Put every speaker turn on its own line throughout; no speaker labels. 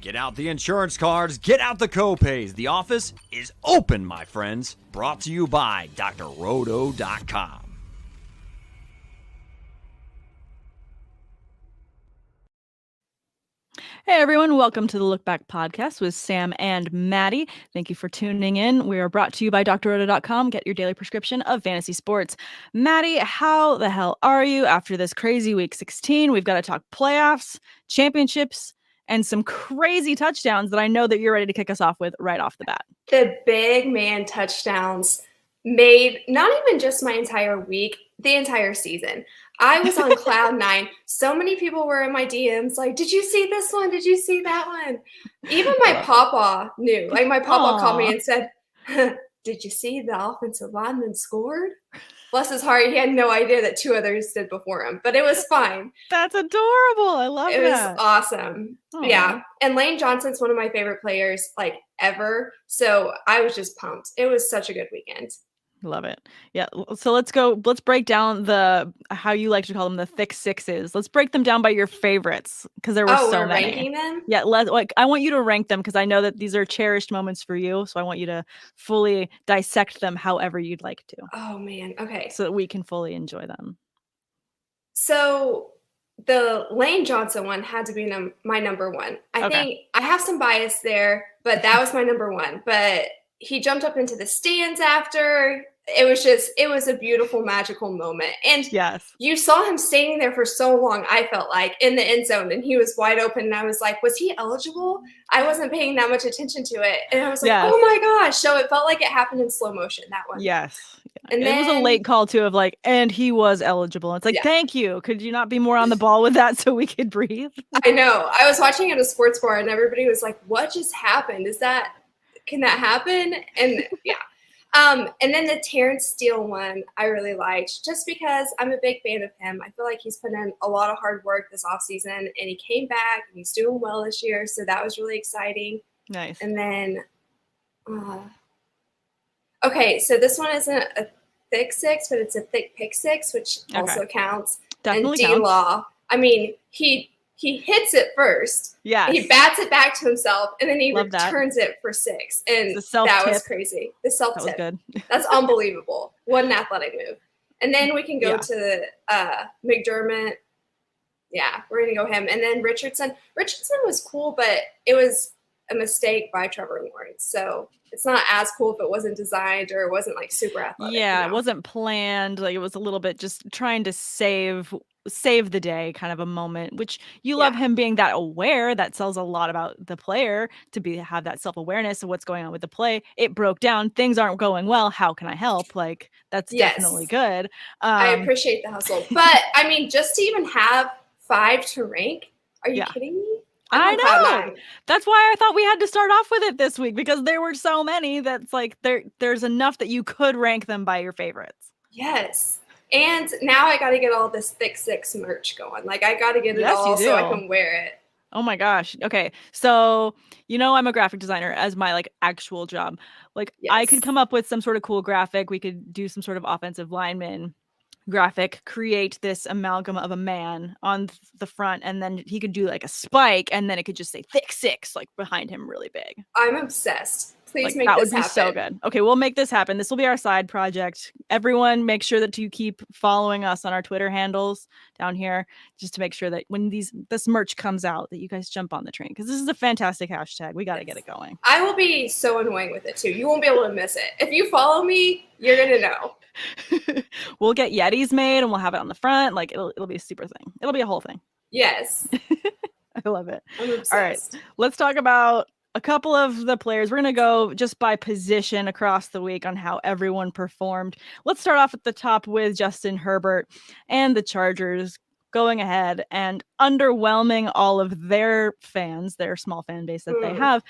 Get out the insurance cards, get out the copays. The office is open, my friends. Brought to you by drroto.com.
Hey everyone, welcome to the Look Back podcast with Sam and Madi. Thank you for tuning in. We are brought to you by drroto.com. Get your daily prescription of fantasy sports. Madi, how the hell are you after this crazy week 16? We've got to talk playoffs, championships, and some crazy touchdowns that I know that you're ready to kick us off with right off the bat.
The big man touchdowns made not even just my entire week, the entire season. I was on cloud nine. So many people were in my DMs like, did you see this one? Did you see that one? Even my papa knew. Like my papa called me and said, did you see the offensive lineman scored? Bless his heart, he had no idea that two others did before him, but it was fine.
That's adorable. I love it.
It was awesome. Aww. Yeah. And Lane Johnson's one of my favorite players like ever. So I was just pumped. It was such a good weekend.
Love it. Yeah. So let's break down how you like to call them, the thick sixes. Let's break them down by your favorites because there were so many.
Ranking them?
Yeah. I want you to rank them because I know that these are cherished moments for you. So I want you to fully dissect them however you'd like to.
Oh man. Okay.
So that we can fully enjoy them.
So the Lane Johnson one had to be my number one. I think I have some bias there, but that was my number one. But he jumped up into the stands after. It was a beautiful, magical moment. And
yes,
you saw him standing there for so long, I felt like, in the end zone, and he was wide open. And I was like, was he eligible? I wasn't paying that much attention to it. And I was like, oh my gosh. So it felt like it happened in slow motion, that one.
Yes.
And
then, it was a late call too of like, and he was eligible. It's like, thank you. Could you not be more on the ball with that so we could breathe?
I know. I was watching at a sports bar and everybody was like, what just happened? Can that happen? And yeah. And then the Terrence Steele one I really liked just because I'm a big fan of him. I feel like he's put in a lot of hard work this offseason and he came back and he's doing well this year. So that was really exciting.
Nice.
And then, okay, so this one isn't a thick six, but it's a thick pick six, which also counts.
Definitely
and D-Law, I mean, he hits it first.
Yeah.
He bats it back to himself, and then he returns it for six. And that was crazy. The self-tip.
That was good.
That's unbelievable. What an athletic move. And then we can go to McDermott. Yeah, we're going to go him. And then Richardson. Richardson was cool, but it was a mistake by Trevor Lawrence. So it's not as cool if it wasn't designed or it wasn't like super athletic.
Yeah, It wasn't planned. Like it was a little bit just trying to save the day kind of a moment, which you love him being that aware. That tells a lot about the player to have that self-awareness of what's going on with the play. It broke down. Things aren't going well. How can I help? Like that's definitely good.
I appreciate the hustle. But I mean, just to even have 5 to rank, are you kidding me?
I know. That's why I thought we had to start off with it this week because there were so many that's like there's enough that you could rank them by your favorites.
Yes. And now I got to get all this thick six merch going. Like I got to get it all so I can wear it.
Oh my gosh. Okay. So, I'm a graphic designer as my like actual job. Like I could come up with some sort of cool graphic. We could do some sort of offensive lineman graphic, create this amalgam of a man on the front, and then he could do like a spike, and then it could just say thick six like behind him really big.
I'm obsessed. Please make
this happen. That would be so good. Okay, we'll make this happen. This will be our side project. Everyone, make sure that you keep following us on our Twitter handles down here, just to make sure that when this merch comes out, that you guys jump on the train because this is a fantastic hashtag. We got to get it going.
I will be so annoying with it too. You won't be able to miss it. If you follow me, you're gonna know.
We'll get Yetis made and we'll have it on the front. Like it'll be a super thing. It'll be a whole thing.
Yes.
I love it.
I'm obsessed.
All right. Let's talk about a couple of the players. We're going to go just by position across the week on how everyone performed. Let's start off at the top with Justin Herbert and the Chargers going ahead and underwhelming all of their fans, their small fan base that they have,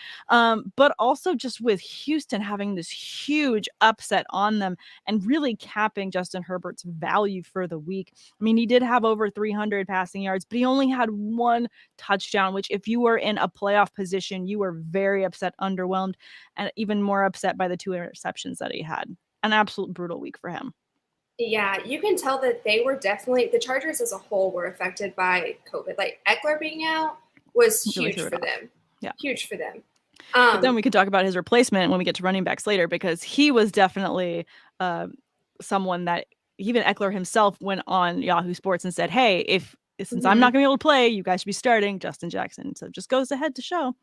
but also just with Houston having this huge upset on them and really capping Justin Herbert's value for the week. I mean, he did have over 300 passing yards, but he only had 1 touchdown, which if you were in a playoff position, you were very upset, underwhelmed, and even more upset by the 2 interceptions that he had. An absolute brutal week for him.
Yeah, you can tell that they were definitely, the Chargers as a whole were affected by COVID. Like Eckler being out was huge for them. Huge for them.
But then we could talk about his replacement when we get to running backs later, because he was definitely someone that even Eckler himself went on Yahoo Sports and said, hey, since I'm not going to be able to play, you guys should be starting Justin Jackson. So it just goes ahead to show.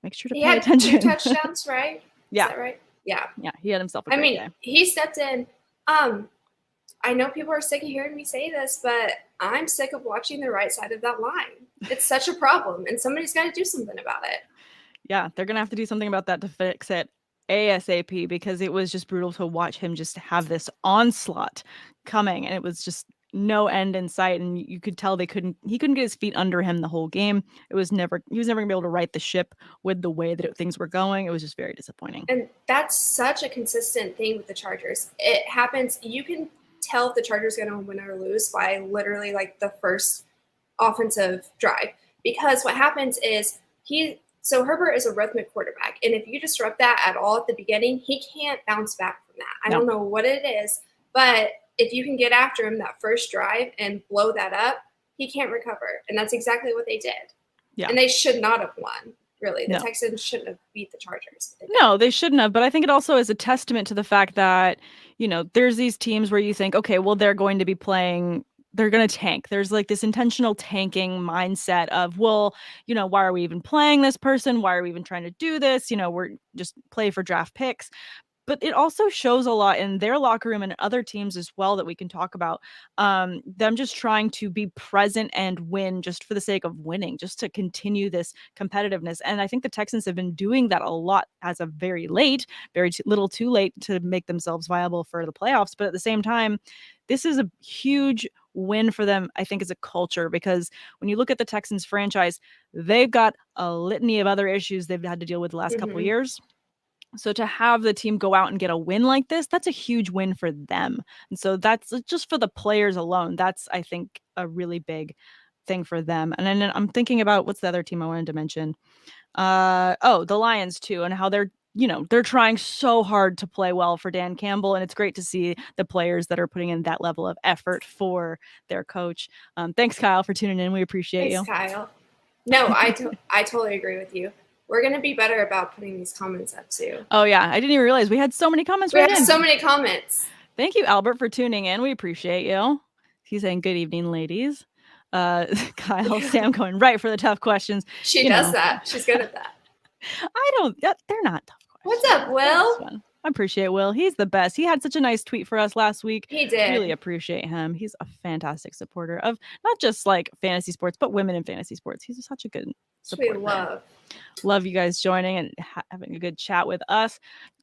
Make sure to pay attention.
He had 2 touchdowns, right?
Yeah.
Is that right? Yeah.
Yeah, he had himself a great day.
He stepped in. I know people are sick of hearing me say this, but I'm sick of watching the right side of that line. It's such a problem, and somebody's got to do something about it.
Yeah, they're going to have to do something about that to fix it ASAP, because it was just brutal to watch him just have this onslaught coming, and it was just no end in sight, and you could tell he couldn't get his feet under him the whole game. He was never going to be able to right the ship with the way that things were going. It was just very disappointing.
And that's such a consistent thing with the Chargers. It happens. You can tell if the Chargers are going to win or lose by literally like the first offensive drive, because what happens is so Herbert is a rhythmic quarterback, and if you disrupt that at all at the beginning, he can't bounce back from that. I don't know what it is, but if you can get after him that first drive and blow that up, he can't recover. And that's exactly what they did. Yeah. And they should not have won, really. The Texans shouldn't have beat the Chargers.
No, they shouldn't have. But I think it also is a testament to the fact that, there's these teams where you think, okay, well, they're going to be playing – they're going to tank. There's like this intentional tanking mindset of, well, why are we even playing this person? Why are we even trying to do this? We're just play for draft picks. But it also shows a lot in their locker room and other teams as well that we can talk about. Them just trying to be present and win just for the sake of winning, just to continue this competitiveness. And I think the Texans have been doing that a lot as of very little too late to make themselves viable for the playoffs. But at the same time, this is a huge win for them, I think, as a culture, because when you look at the Texans franchise, they've got a litany of other issues they've had to deal with the last couple of years. So to have the team go out and get a win like this, that's a huge win for them. And so that's just for the players alone. That's, I think, a really big thing for them. And then I'm thinking about what's the other team I wanted to mention? The Lions too, and how they're trying so hard to play well for Dan Campbell. And it's great to see the players that are putting in that level of effort for their coach. Thanks, Kyle, for tuning in. We appreciate you.
Thanks, Kyle. No, I totally agree with you. We're going to be better about putting these comments up too.
Oh, yeah. I didn't even realize we had so many comments.
We had so many comments.
Thank you, Albert, for tuning in. We appreciate you. He's saying, good evening, ladies. Kyle, Sam going right for the tough questions.
She does that. She's good at that.
They're not tough questions.
What's up, Will?
I appreciate Will. He's the best. He had such a nice tweet for us last week.
He did.
Really appreciate him. He's a fantastic supporter of not just like fantasy sports, but women in fantasy sports. He's such a good supporter. Love you guys joining and having a good chat with us.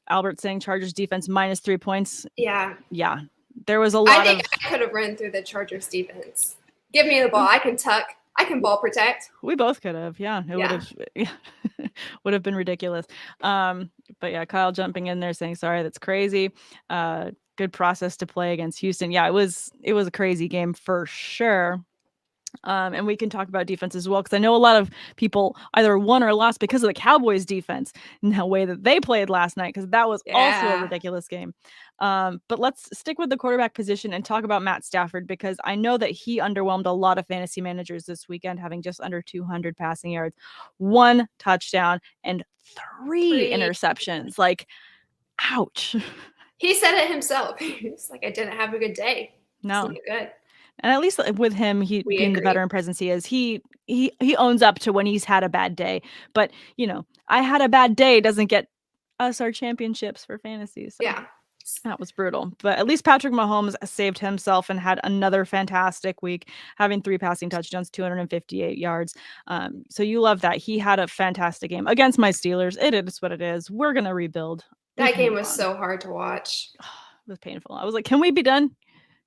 Albert saying Chargers defense -3 points.
Yeah.
There was a lot
I think I could have run through the Chargers defense. Give me the ball. I can tuck. I can ball protect.
We both could have. Would have been ridiculous. But yeah, Kyle jumping in there saying, sorry, that's crazy. Good process to play against Houston. Yeah, it was a crazy game for sure. And we can talk about defense as well, because I know a lot of people either won or lost because of the Cowboys defense and the way that they played last night, because that was also a ridiculous game. But let's stick with the quarterback position and talk about Matt Stafford, because I know that he underwhelmed a lot of fantasy managers this weekend, having just under 200 passing yards, 1 touchdown, and 3 interceptions. Like, ouch.
He said it himself. He's like, I didn't have a good day.
No.
It's not good.
And at least with him, he being the veteran presence he is, he owns up to when he's had a bad day. But, I had a bad day doesn't get us our championships for fantasy. So
yeah.
That was brutal. But at least Patrick Mahomes saved himself and had another fantastic week, having 3 passing touchdowns, 258 yards. So you love that. He had a fantastic game against my Steelers. It is what it is. We're going to rebuild.
That game was so hard to watch.
It was painful. I was like, can we be done?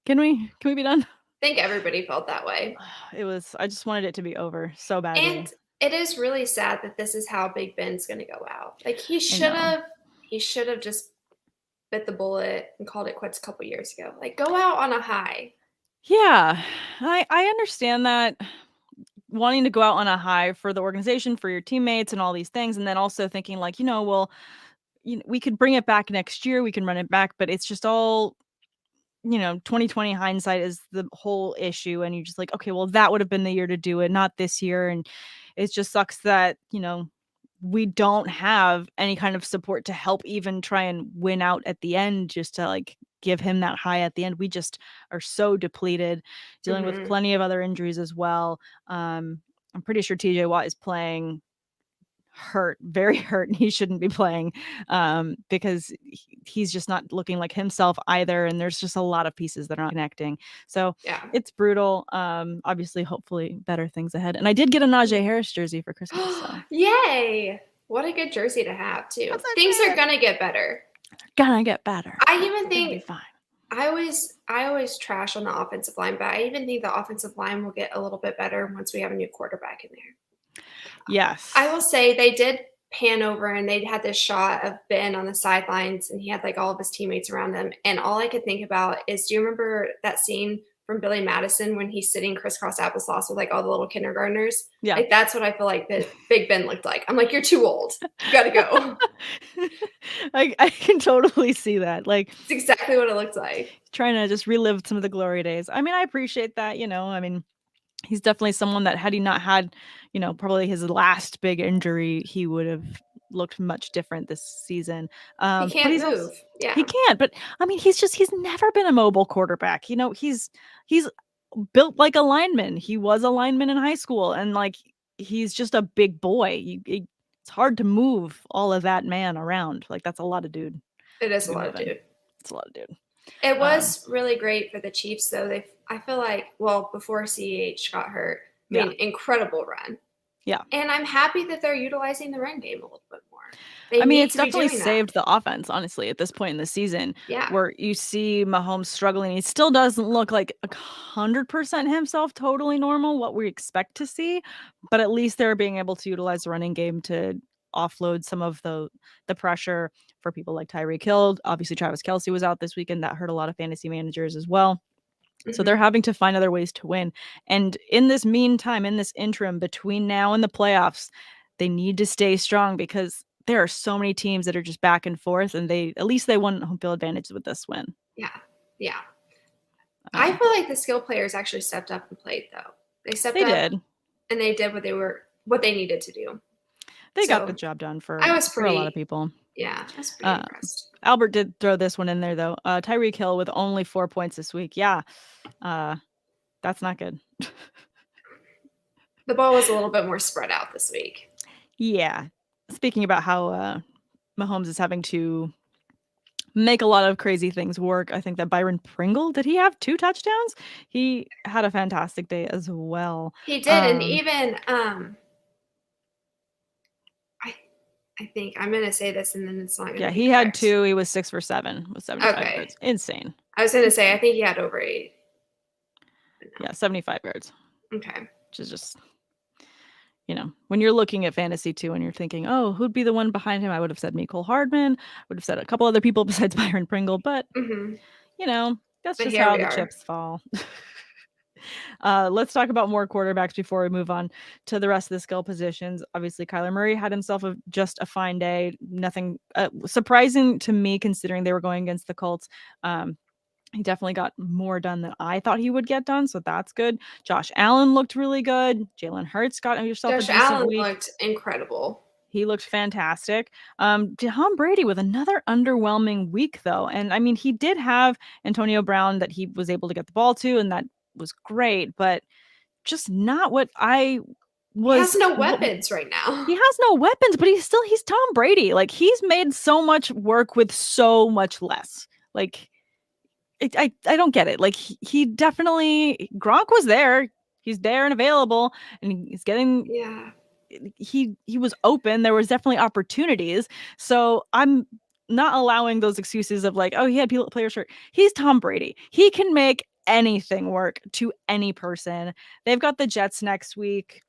Can we be done?
I think everybody felt that way.
I just wanted it to be over so badly.
And it is really sad that this is how Big Ben's going to go out. Like, he should have just bit the bullet and called it quits a couple years ago. Like, go out on a high.
Yeah, I understand that, wanting to go out on a high for the organization, for your teammates and all these things. And then also thinking like, we could bring it back next year. We can run it back, but it's just all, 2020 hindsight is the whole issue. And you're just like, okay, well, that would have been the year to do it, not this year. And it just sucks that, we don't have any kind of support to help even try and win out at the end, just to like give him that high at the end. We just are so depleted, dealing with plenty of other injuries as well. I'm pretty sure TJ Watt is playing hurt, very hurt, and he shouldn't be playing because he's just not looking like himself either. And there's just a lot of pieces that are not connecting. So it's brutal. Obviously, hopefully better things ahead. And I did get a Najee Harris jersey for Christmas. So.
Yay! What a good jersey to have too. Things are gonna get better.
Gonna get better.
I even think
fine.
I always trash on the offensive line, but I even think the offensive line will get a little bit better once we have a new quarterback in there.
Yes.
I will say they did pan over and they had this shot of Ben on the sidelines and he had like all of his teammates around him. And all I could think about is, do you remember that scene from Billy Madison when he's sitting crisscross applesauce with like all the little kindergartners?
Yeah.
Like that's what I feel like Big Ben looked like. I'm like, you're too old. You got to go.
I can totally see that. Like,
it's exactly what it looked like.
Trying to just relive some of the glory days. I mean, I appreciate that, he's definitely someone that had he not had, probably his last big injury, he would have looked much different this season.
He can't move. Yeah.
He can't. But I mean, he's never been a mobile quarterback. He's built like a lineman. He was a lineman in high school, and like he's just a big boy. It's hard to move all of that man around. Like that's a lot of dude.
It is a lot of dude.
It's a lot of dude.
It was really great for the Chiefs, though. I feel like, before CEH got hurt, incredible run.
Yeah.
And I'm happy that they're utilizing the run game a little bit more.
It's definitely saved the offense, honestly, at this point in the season.
Yeah.
Where you see Mahomes struggling. He still doesn't look like 100% himself, totally normal, what we expect to see. But at least they're being able to utilize the running game to offload some of the pressure for people like Tyreek Hill. Obviously, Travis Kelce was out this weekend. That hurt a lot of fantasy managers as well. So they're having to find other ways to win. And in this meantime, in this interim between now and the playoffs, they need to stay strong because there are so many teams that are just back and forth, and at least they won home field advantage with this win.
Yeah. Yeah. I feel like the skill players actually stepped up and played, though. They did. And they did what they needed to do.
They got the job done for a lot of people.
Yeah, I was pretty impressed.
Albert did throw this one in there, though. Tyreek Hill with only 4 points this week. Yeah, that's not good.
The ball was a little bit more spread out this week.
Yeah. Speaking about how Mahomes is having to make a lot of crazy things work, I think that Byron Pringle, did he have 2 touchdowns? He had a fantastic day as well.
He did, and even I think I'm going to say this and then it's not going to be
he had 2. He was 6 for 7 with 75 yards. Insane.
I was going to say, I think he had over 8.
Yeah, 75 yards.
Okay.
Which is just, when you're looking at fantasy too and you're thinking, oh, who'd be the one behind him? I would have said Mecole Hardman. I would have said a couple other people besides Byron Pringle. But, that's just how the chips fall. Let's talk about more quarterbacks before we move on to the rest of the skill positions. Obviously, Kyler Murray had himself just a fine day. Nothing surprising to me considering they were going against the Colts. He definitely got more done than I thought he would get done, so that's good. Josh Allen looked really good. Jalen Hurts got himself a decent week.
Looked incredible.
He looked fantastic. Tom Brady with another underwhelming week, though. And I mean, he did have Antonio Brown that he was able to get the ball to, and that was great, but just not what I was.
He has no weapons right now.
He has no weapons, but he's Tom Brady. Like, he's made so much work with so much less. Like, I don't get it. Like, he definitely, Gronk was there. He's there and available, and he's getting.
Yeah.
He was open. There was definitely opportunities. So I'm not allowing those excuses of like, oh, he had players hurt. He's Tom Brady. He can make anything work to any person. They've got the Jets next week.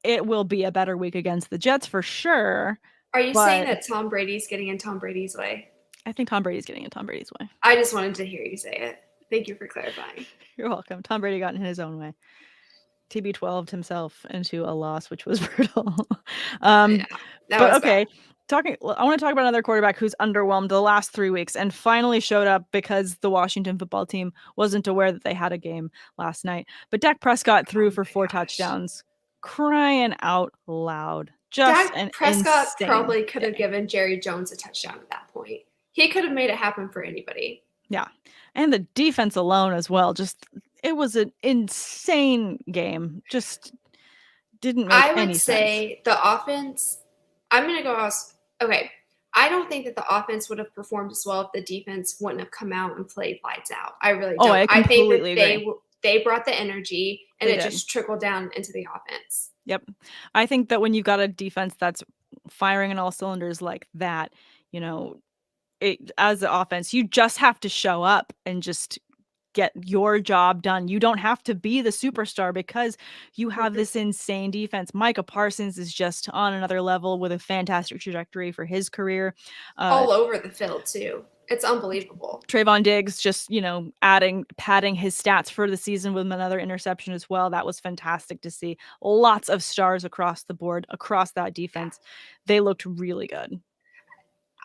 It will be a better week against the Jets for sure.
Are you saying that Tom Brady's getting in Tom Brady's way?
I think Tom Brady's getting in Tom Brady's way.
I just wanted to hear you say it. Thank you for clarifying.
You're welcome. Tom Brady got in his own way. TB12'd himself into a loss, which was brutal.
Yeah,
but okay. I want to talk about another quarterback who's underwhelmed the last 3 weeks and finally showed up because the Washington football team wasn't aware that they had a game last night. But Dak Prescott threw for 4 touchdowns. Crying out loud. just
Dak Prescott
insane
probably could have
day.
given Jerry Jones a touchdown at that point. He could have made it happen for anybody.
Yeah. And the defense alone as well. Just, it was an insane game. Just didn't make
I would
any
say
sense.
the offense, I'm going to go else. Okay. I don't think that the offense would have performed as well if the defense wouldn't have come out and played lights out. I really don't.
I completely
think that
agree.
they brought the energy and
They
it
did.
just trickled down into the offense.
Yep. I think that when you've got a defense that's firing on all cylinders like that, as the offense, you just have to show up and just get your job done. You don't have to be the superstar because you have this insane defense. Micah Parsons is just on another level with a fantastic trajectory for his career.
All over the field, too. It's unbelievable.
Trayvon Diggs just, padding his stats for the season with another interception as well. That was fantastic to see. Lots of stars across the board, across that defense. They looked really good.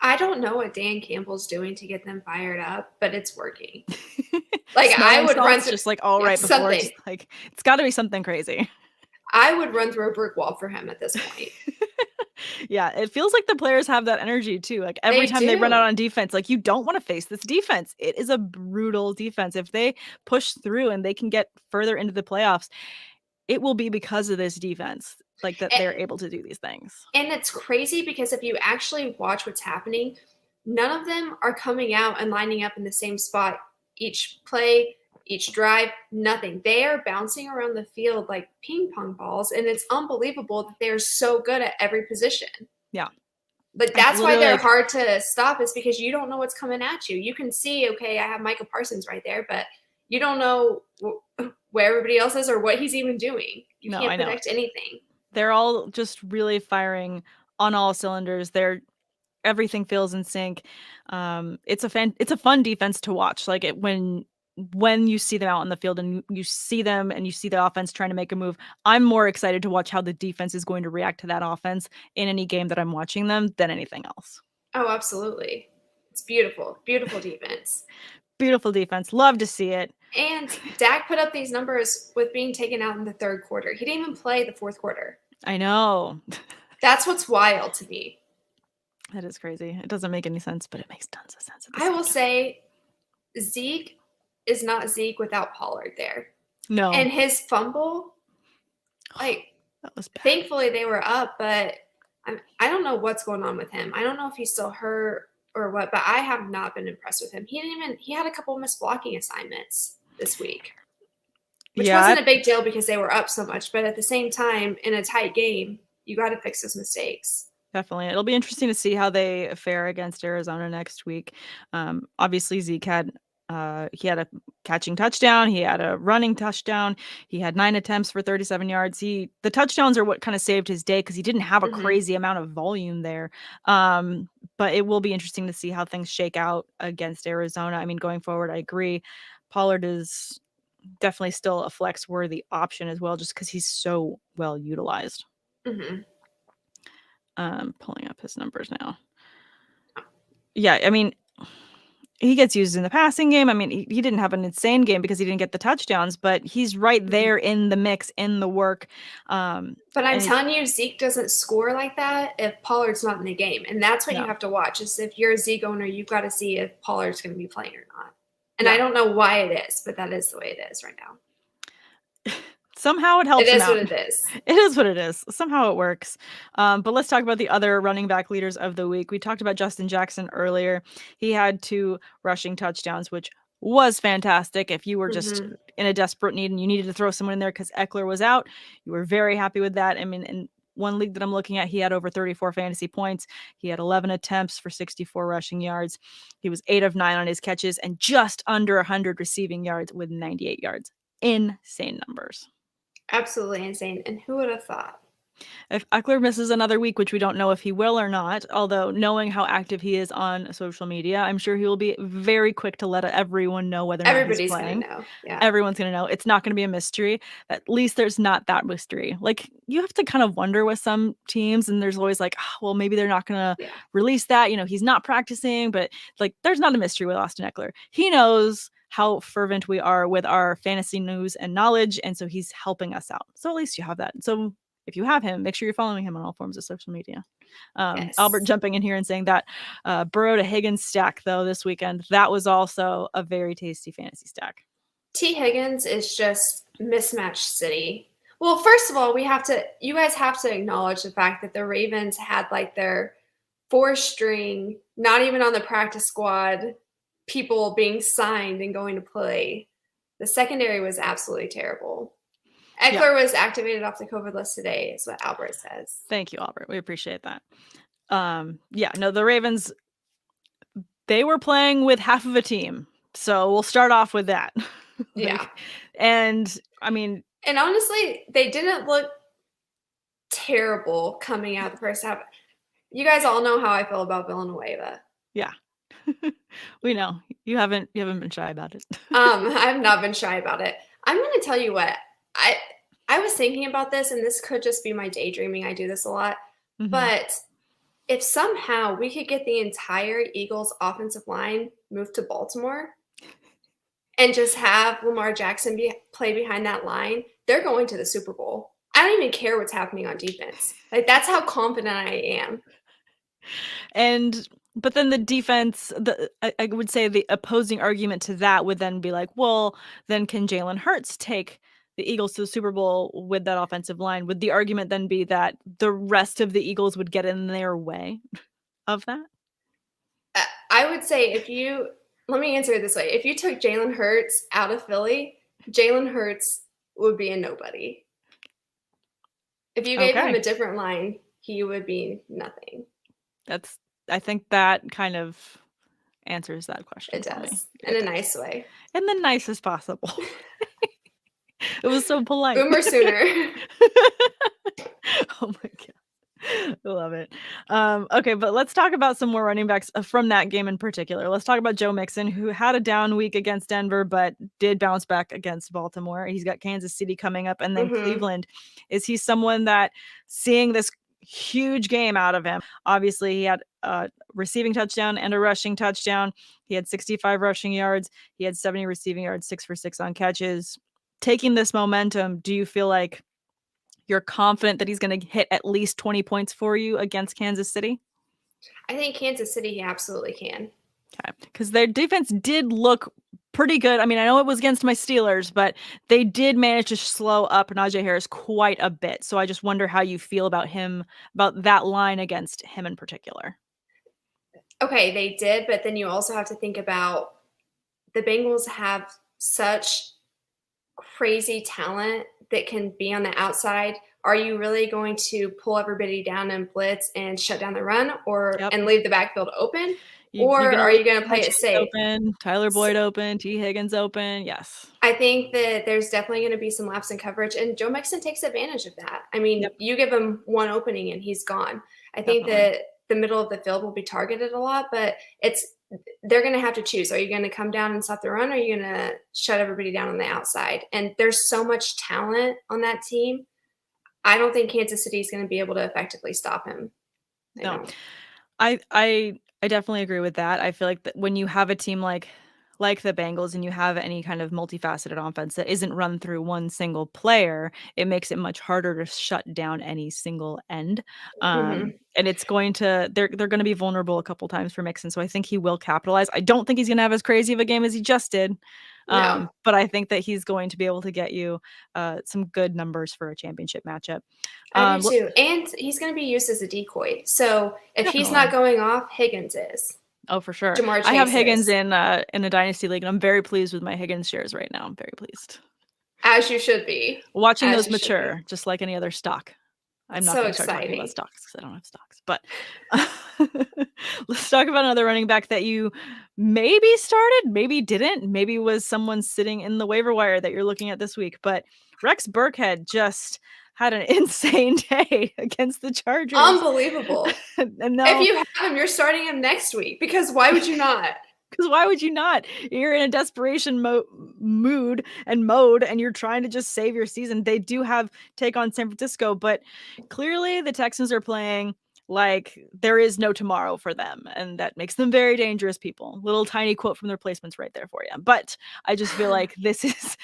I don't know what Dan Campbell's doing to get them fired up, but it's working. I would run through,
just all right before, just it's got to be something crazy.
I would run through a brick wall for him at this point.
Yeah, it feels like the players have that energy too. Like every time they run out on defense, like you don't want to face this defense. It is a brutal defense. If they push through and they can get further into the playoffs, it will be because of this defense, that they're able to do these things.
And it's crazy because if you actually watch what's happening, none of them are coming out and lining up in the same spot each play, each drive, nothing. They are bouncing around the field like ping pong balls, and it's unbelievable that they're so good at every position.
Yeah.
But that's why they're hard to stop, is because you don't know what's coming at you. You can see, okay, I have Micah Parsons right there, but you don't know where everybody else is or what he's even doing. You can't predict anything.
They're all just really firing on all cylinders. Everything feels in sync. It's a fun defense to watch. When you see them out on the field and you see them and you see the offense trying to make a move, I'm more excited to watch how the defense is going to react to that offense in any game that I'm watching them than anything else.
Oh, absolutely. It's beautiful. Beautiful defense.
Beautiful defense. Love to see it.
And Dak put up these numbers with being taken out in the third quarter. He didn't even play the fourth quarter.
I know.
That's what's wild to me.
That is crazy. It doesn't make any sense, but it makes tons of sense.
I will say Zeke is not Zeke without Pollard there.
No.
And his fumble, that was bad. Thankfully they were up, but I don't know what's going on with him. I don't know if he's still hurt or what, but I have not been impressed with him. He had a couple of missed blocking assignments this week, which wasn't a big deal because they were up so much. But at the same time, in a tight game, you got to fix those mistakes.
Definitely. It'll be interesting to see how they fare against Arizona next week. Obviously, Zeke had a catching touchdown. He had a running touchdown. He had 9 attempts for 37 yards. The touchdowns are what kind of saved his day because he didn't have a crazy amount of volume there. But it will be interesting to see how things shake out against Arizona. I mean, going forward, I agree. Pollard is definitely still a flex-worthy option as well, just because he's so well utilized.
Mm-hmm.
Pulling up his numbers now. Yeah, I mean, he gets used in the passing game. I mean, he didn't have an insane game because he didn't get the touchdowns, but he's right there in the mix, in the work.
But I'm telling you, Zeke doesn't score like that if Pollard's not in the game. And that's what you have to watch, is if you're a Zeke owner, you've got to see if Pollard's going to be playing or not. And I don't know why it is, but that is the way it is right now.
Somehow it helps him out.
It is what it is.
It is what it is. Somehow it works. But let's talk about the other running back leaders of the week. We talked about Justin Jackson earlier. He had 2 rushing touchdowns, which was fantastic. If you were just in a desperate need and you needed to throw someone in there because Eckler was out, you were very happy with that. I mean, in one league that I'm looking at, he had over 34 fantasy points. He had 11 attempts for 64 rushing yards. He was 8 of 9 on his catches and just under 100 receiving yards with 98 yards. Insane numbers.
Absolutely insane. And who would have thought?
If Eckler misses another week, which we don't know if he will or not, although knowing how active he is on social media, I'm sure he will be very quick to let everyone know whether or not he's playing.
Everybody's going to know. Yeah.
Everyone's going to know. It's not going to be a mystery. At least there's not that mystery. Like, you have to kind of wonder with some teams, and there's always like, oh, well, maybe they're not going to release that. He's not practicing, but there's not a mystery with Austin Eckler. He knows how fervent we are with our fantasy news and knowledge, and so he's helping us out. So at least you have that. So if you have him, make sure you're following him on all forms of social media.
Yes.
Albert jumping in here and saying that Burrow to Higgins stack, though, this weekend, that was also a very tasty fantasy stack.
T. Higgins is just mismatched city. Well, first of all, you guys have to acknowledge the fact that the Ravens had like their 4-string, not even on the practice squad, people being signed and going to play. The secondary was absolutely terrible. Eckler was activated off the COVID list today, is what Albert says.
Thank you, Albert. We appreciate that. The Ravens, they were playing with half of a team. So we'll start off with that.
Yeah.
And I mean,
and honestly, they didn't look terrible coming out the first half. You guys all know how I feel about Villanueva.
Yeah. We know. You haven't been shy about it.
I've not been shy about it. I'm going to tell you what. I was thinking about this, and this could just be my daydreaming. I do this a lot.
Mm-hmm.
But if somehow we could get the entire Eagles offensive line moved to Baltimore and just have Lamar Jackson play behind that line, they're going to the Super Bowl. I don't even care what's happening on defense. Like, that's how confident I am.
But then the defense, I would say the opposing argument to that would then be like, well, then can Jalen Hurts take the Eagles to the Super Bowl with that offensive line? Would the argument then be that the rest of the Eagles would get in their way of that?
I would say let me answer it this way. If you took Jalen Hurts out of Philly, Jalen Hurts would be a nobody. If you gave him a different line, he would be nothing.
I think that kind of answers that question.
It does. In a nice way.
In the nicest possible. It was so polite.
Boomer sooner.
Oh my God. I love it. Okay, but let's talk about some more running backs from that game in particular. Let's talk about Joe Mixon, who had a down week against Denver, but did bounce back against Baltimore. He's got Kansas City coming up and then Cleveland. Is he someone that, seeing this huge game out of him, obviously he had a receiving touchdown and a rushing touchdown. He had 65 rushing yards. He had 70 receiving yards, 6 for 6 on catches. Taking this momentum, do you feel like you're confident that he's going to hit at least 20 points for you against Kansas City?
I think Kansas City, he absolutely can.
Okay, because their defense did look pretty good. I mean, I know it was against my Steelers, but they did manage to slow up Najee Harris quite a bit. So I just wonder how you feel about that line against him in particular.
Okay, they did, but then you also have to think about the Bengals have such crazy talent that can be on the outside. Are you really going to pull everybody down and blitz and shut down the run and leave the backfield open? Or are you going to play it safe?
Open, Tyler Boyd open, T. Higgins open. Yes.
I think that there's definitely going to be some laps in coverage, and Joe Mixon takes advantage of that. I mean, you give him one opening and he's gone. I think that the middle of the field will be targeted a lot, but they're going to have to choose. Are you going to come down and stop the run, or are you going to shut everybody down on the outside? And there's so much talent on that team. I don't think Kansas City is going to be able to effectively stop him.
No, I definitely agree with that. I feel like that when you have a team like the Bengals and you have any kind of multifaceted offense that isn't run through one single player, it makes it much harder to shut down any single end. And it's they're going to be vulnerable a couple times for Mixon. So I think he will capitalize. I don't think he's going to have as crazy of a game as he just did. But I think that he's going to be able to get you some good numbers for a championship matchup.
I do too. And he's going to be used as a decoy. So if he's not going off, Higgins is.
Oh, for sure.
Jamar Chase
I have Higgins in a dynasty league, and I'm very pleased with my Higgins shares right now. I'm very pleased.
As you should be.
Watching those mature, just like any other stock. I'm not going to start talking about stocks because I don't have stocks. But let's talk about another running back that you maybe started, maybe didn't, maybe was someone sitting in the waiver wire that you're looking at this week. But Rex Burkhead just had an insane day against the Chargers.
Unbelievable.
And
if you have him, you're starting him next week, because why would you not?
Because why would you not? You're in a desperation mood, and you're trying to just save your season. They do take on San Francisco, but clearly the Texans are playing like there is no tomorrow for them, and that makes them very dangerous people. Little tiny quote from the replacements right there for you. But I just feel like this is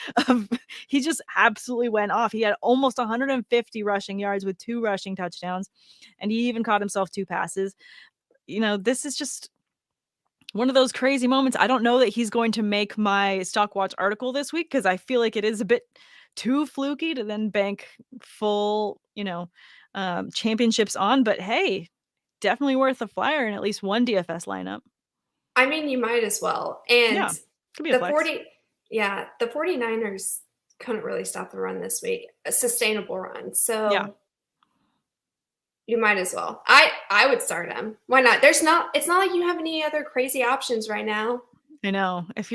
he just absolutely went off. He had almost 150 rushing yards with 2 rushing touchdowns, and he even caught himself 2 passes. This is just one of those crazy moments. I don't know that he's going to make my Stock Watch article this week, because I feel like it is a bit too fluky to then bank full, championships on. But hey, definitely worth a flyer in at least one DFS lineup.
I mean, you might as well. And
yeah, could be a flex.
The 49ers couldn't really stop the run this week, a sustainable run. So
yeah,
you might as well. I would start him. Why not? It's not like you have any other crazy options right now.
I know. If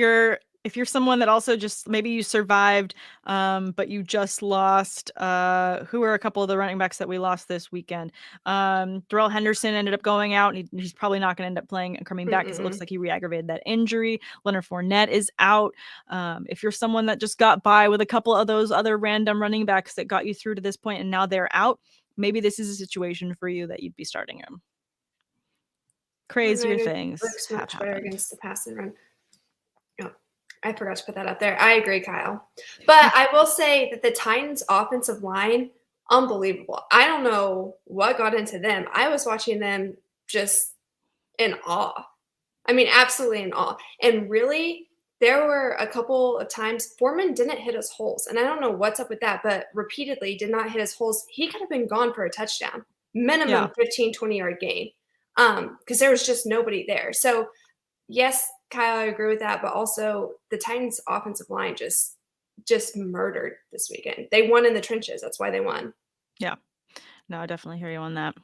you're someone that also just maybe you survived, but you just lost, who are a couple of the running backs that we lost this weekend? Darrell Henderson ended up going out, and he's probably not going to end up playing and coming back, because it looks like he re-aggravated that injury. Leonard Fournette is out. If you're someone that just got by with a couple of those other random running backs that got you through to this point and now they're out, maybe this is a situation for you that you'd be starting him. Crazier things have
much better
happened
against the pass and run. Oh, I forgot to put that up there. I agree, Kyle. But I will say that the Titans' offensive line, unbelievable. I don't know what got into them. I was watching them just in awe. I mean, absolutely in awe. And really, there were a couple of times Foreman didn't hit his holes. And I don't know what's up with that, but repeatedly did not hit his holes. He could have been gone for a touchdown, minimum 15, 20-yard gain, because there was just nobody there. So, yes, Kyle, I agree with that. But also the Titans' offensive line just murdered this weekend. They won in the trenches. That's why they won.
Yeah. No, I definitely hear you on that.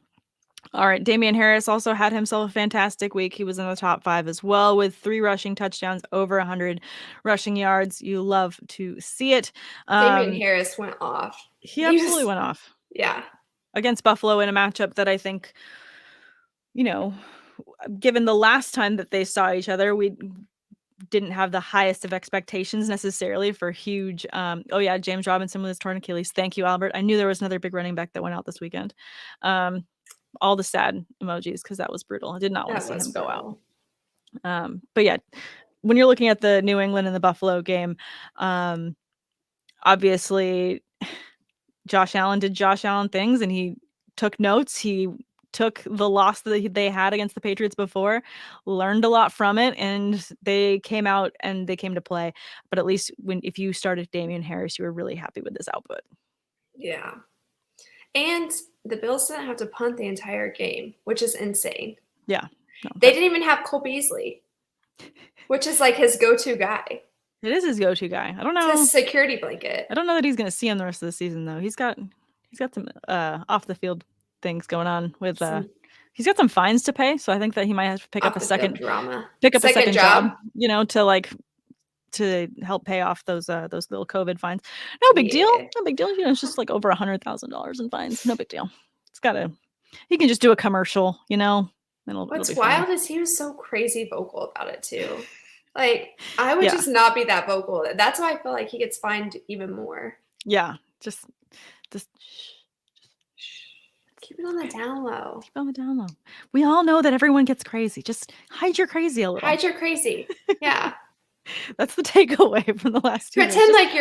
All right. Damian Harris also had himself a fantastic week. He was in the top 5 as well with 3 rushing touchdowns, over 100 rushing yards. You love to see it.
Damian Harris went off.
He absolutely went off.
Yeah.
Against Buffalo in a matchup that I think, given the last time that they saw each other, we didn't have the highest of expectations necessarily for huge. James Robinson with his torn Achilles. Thank you, Albert. I knew there was another big running back that went out this weekend. All the sad emojis, because that was brutal. I did not want to see him go out. But yeah, when you're looking at the New England and the Buffalo game, obviously Josh Allen did Josh Allen things, and he took notes. He took the loss that they had against the Patriots before, learned a lot from it, and they came out and they came to play. But at least if you started Damian Harris, you were really happy with this output.
Yeah. And the Bills didn't have to punt the entire game, which is insane.
Yeah.
No, they didn't even have Cole Beasley, which is like his go-to guy.
It is his go-to guy. I don't know.
It's his security blanket.
I don't know that he's going to see him the rest of the season, though. He's got some off the field things going on with he's got some fines to pay, so I think that he might have to pick up a second job, to help pay off those little COVID fines. No big deal. It's just like over $100,000 in fines. No big deal. He can just do a commercial,
What's wild is he was so crazy vocal about it too. Like, I would just not be that vocal. That's why I feel like he gets fined even more.
Yeah, just
keep it on the down low.
Keep it on the down low. We all know that everyone gets crazy. Just hide your crazy a little.
Hide your crazy. Yeah.
That's the takeaway from the last 2
Pretend like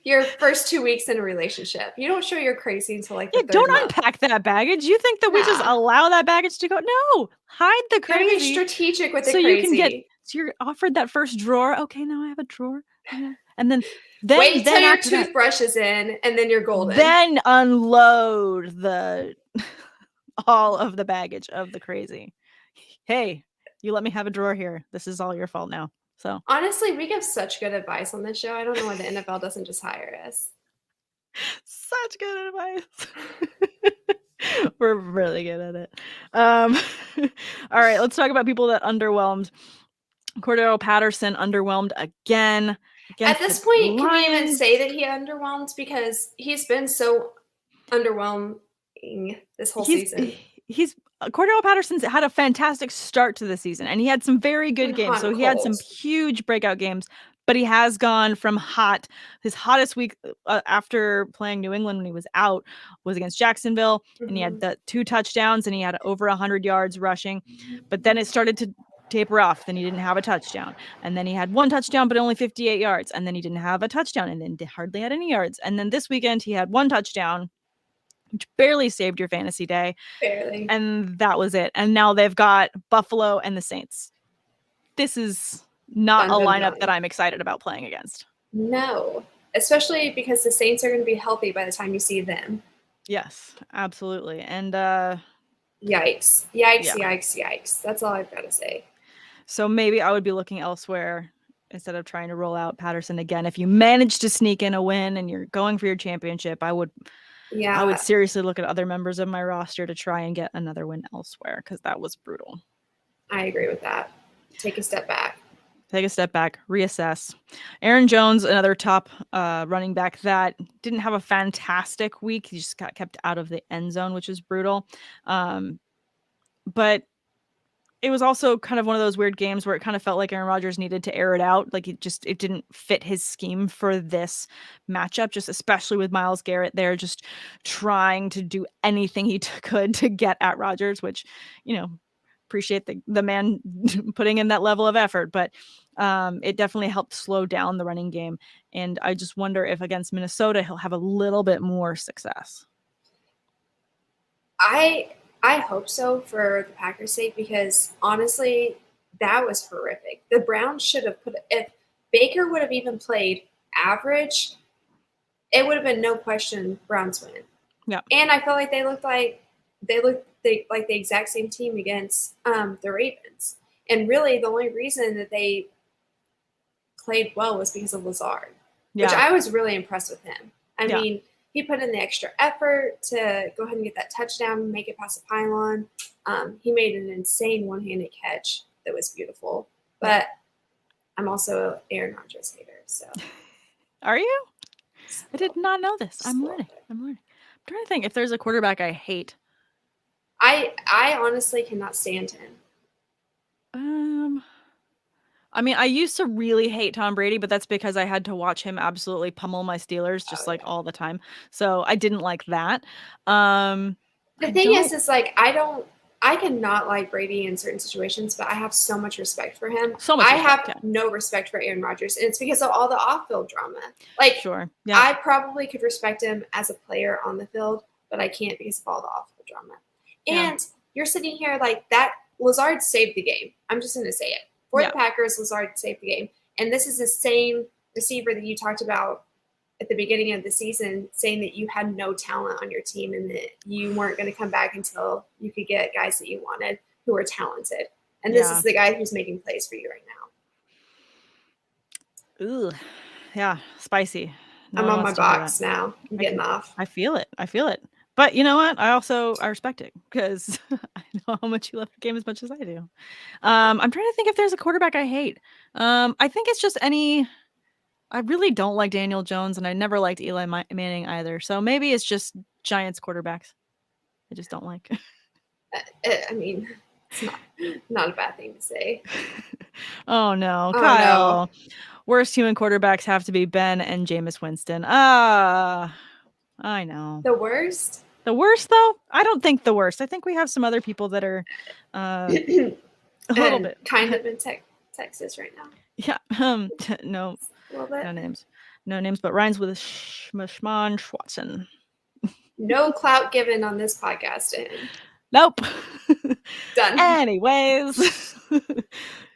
your first 2 weeks in a relationship. You don't show your crazy until like the third
don't
month.
Unpack that baggage. You think that we just allow that baggage to go? No, hide the crazy.
Be strategic with the
so
crazy.
So you're offered that first drawer. Okay, now I have a drawer. And then
wait till your toothbrush is in, and then you're golden.
Then unload all of the baggage of the crazy. Hey, you let me have a drawer here. This is all your fault now. So
honestly, we give such good advice on this show. I don't know why the NFL doesn't just hire us.
Such good advice. We're really good at it. All right, let's talk about people that underwhelmed. Cordero Patterson underwhelmed again.
At this point, can we even say that he underwhelmed? Because he's been so underwhelming this whole season.
Cordero Patterson's had a fantastic start to the season, and he had some very good games. So he had some huge breakout games, But he has gone from hot. His hottest week after playing New England when he was out was against Jacksonville, and he had the 2 touchdowns, and he had over 100 yards rushing. But then it started to taper off. Then he didn't have a touchdown, and then he had 1 touchdown but only 58 yards, and then he didn't have a touchdown, and then hardly had any yards. And then this weekend he had 1 touchdown, which barely saved your fantasy day.
Barely.
And that was it. And now they've got Buffalo and the Saints. This is not a lineup that I'm excited about playing against.
No, especially because the Saints are going to be healthy by the time you see them.
Yes, absolutely. And
yikes. That's all I've got to say.
So maybe I would be looking elsewhere instead of trying to roll out Patterson again. If you manage to sneak in a win and you're going for your championship, I would seriously look at other members of my roster to try and get another win elsewhere, because that was brutal.
I agree with that. Take a step back, reassess. Aaron Jones, another top running back that didn't have a fantastic week. He just got kept out of the end zone, which is brutal. But it was also kind of one of those weird games where it kind of felt like Aaron Rodgers needed to air it out. Like it didn't fit his scheme for this matchup, just especially with Myles Garrett there, just trying to do anything he could to get at Rodgers, which, appreciate the man putting in that level of effort, but it definitely helped slow down the running game. And I just wonder if against Minnesota, he'll have a little bit more success. I hope so for the Packers' sake, because honestly, that was horrific. The Browns should have if Baker would have even played average, it would have been no question Browns win.
Yeah.
And I felt like they looked like the exact same team against the Ravens. And really the only reason that they played well was because of Lazard, which I was really impressed with him. I mean, he put in the extra effort to go ahead and get that touchdown, make it past the pylon. He made an insane one-handed catch that was beautiful. But I'm also an Aaron Rodgers hater. So,
are you? I did not know this. I'm learning. I'm trying to think if there's a quarterback I hate.
I honestly cannot stand him.
I mean, I used to really hate Tom Brady, but that's because I had to watch him absolutely pummel my Steelers all the time. So I didn't like that. The
thing is like I cannot like Brady in certain situations, but I have so much respect for him. I have no respect for Aaron Rodgers, and it's because of all the off-field drama. Like,
sure, yeah.
I probably could respect him as a player on the field, but I can't because of all the off-field drama. And you're sitting here like that. Lazard saved the game. I'm just going to say it. For the Packers, Lazard saved the game. And this is the same receiver that you talked about at the beginning of the season, saying that you had no talent on your team and that you weren't going to come back until you could get guys that you wanted who were talented. And this is the guy who's making plays for you right
now. Ooh, yeah, spicy.
I'm on my box now. I'm getting off.
I feel it. But you know what? I respect it because I know how much you love the game as much as I do. I'm trying to think if there's a quarterback I hate. I think it's just I really don't like Daniel Jones, and I never liked Eli Manning either. So maybe it's just Giants quarterbacks I just don't like.
I mean, it's not a bad thing to say.
Oh, no. Kyle. No. Worst human quarterbacks have to be Ben and Jameis Winston. I know.
The worst?
The worst, though? I don't think the worst. I think we have some other people that are a little bit.
Kind of in Texas right now.
Yeah. No. No names. No names, but rhymes with Schmashman Schwatson.
No clout given on this podcast to him.
Nope.
Done.
Anyways.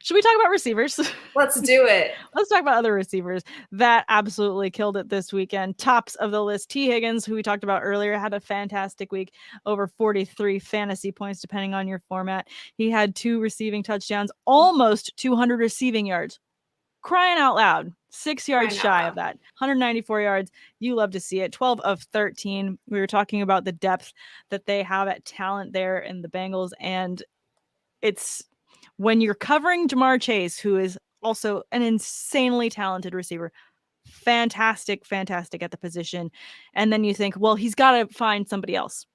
Should we talk about receivers?
Let's do it.
Let's talk about other receivers that absolutely killed it this weekend. Tops of the list, T. Higgins, who we talked about earlier, had a fantastic week, over 43 fantasy points, depending on your format. He had 2 receiving touchdowns, almost 200 receiving yards. Crying out loud. 6 yards shy of that. 194 yards. You love to see it. 12 of 13. We were talking about the depth that they have at talent there in the Bengals, and it's when you're covering Jamar Chase, who is also an insanely talented receiver, fantastic at the position, and then you think, well, he's got to find somebody else.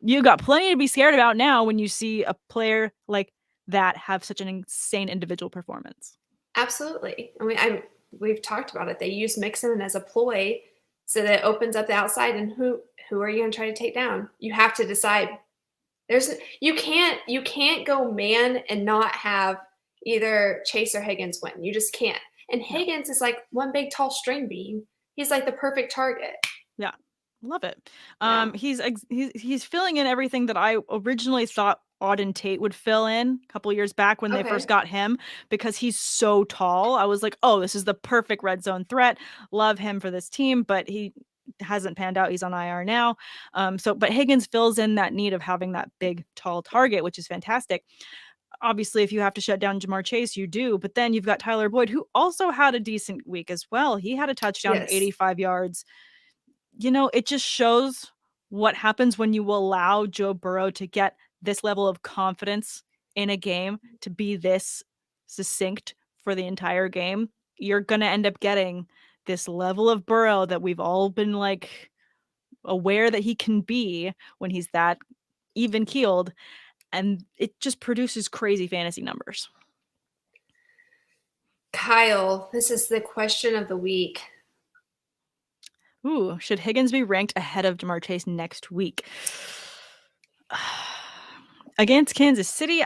You got plenty to be scared about now when you see a player like that have such an insane individual performance.
Absolutely. I mean, we've talked about it. They use Mixon as a ploy so that it opens up the outside. And who are you going to try to take down? You have to decide. You can't go man and not have either Chase or Higgins win. You just can't. And Higgins is like one big tall string bean. He's like the perfect target.
Yeah. Love it.
Yeah.
He's filling in everything that I originally thought Auden Tate would fill in a couple years back when they first got him, because he's so tall. I was like, oh, this is the perfect red zone threat. Love him for this team, but he hasn't panned out. He's on IR now. But Higgins fills in that need of having that big, tall target, which is fantastic. Obviously, if you have to shut down Jamar Chase, you do. But then you've got Tyler Boyd, who also had a decent week as well. He had a touchdown of 85 yards. It just shows what happens when you allow Joe Burrow to get this level of confidence in a game, to be this succinct for the entire game. You're going to end up getting this level of Burrow that we've all been like aware that he can be when he's that even keeled. And it just produces crazy fantasy numbers.
Kyle, this is the question of the week.
Ooh, should Higgins be ranked ahead of Jamar Chase next week? Against Kansas City,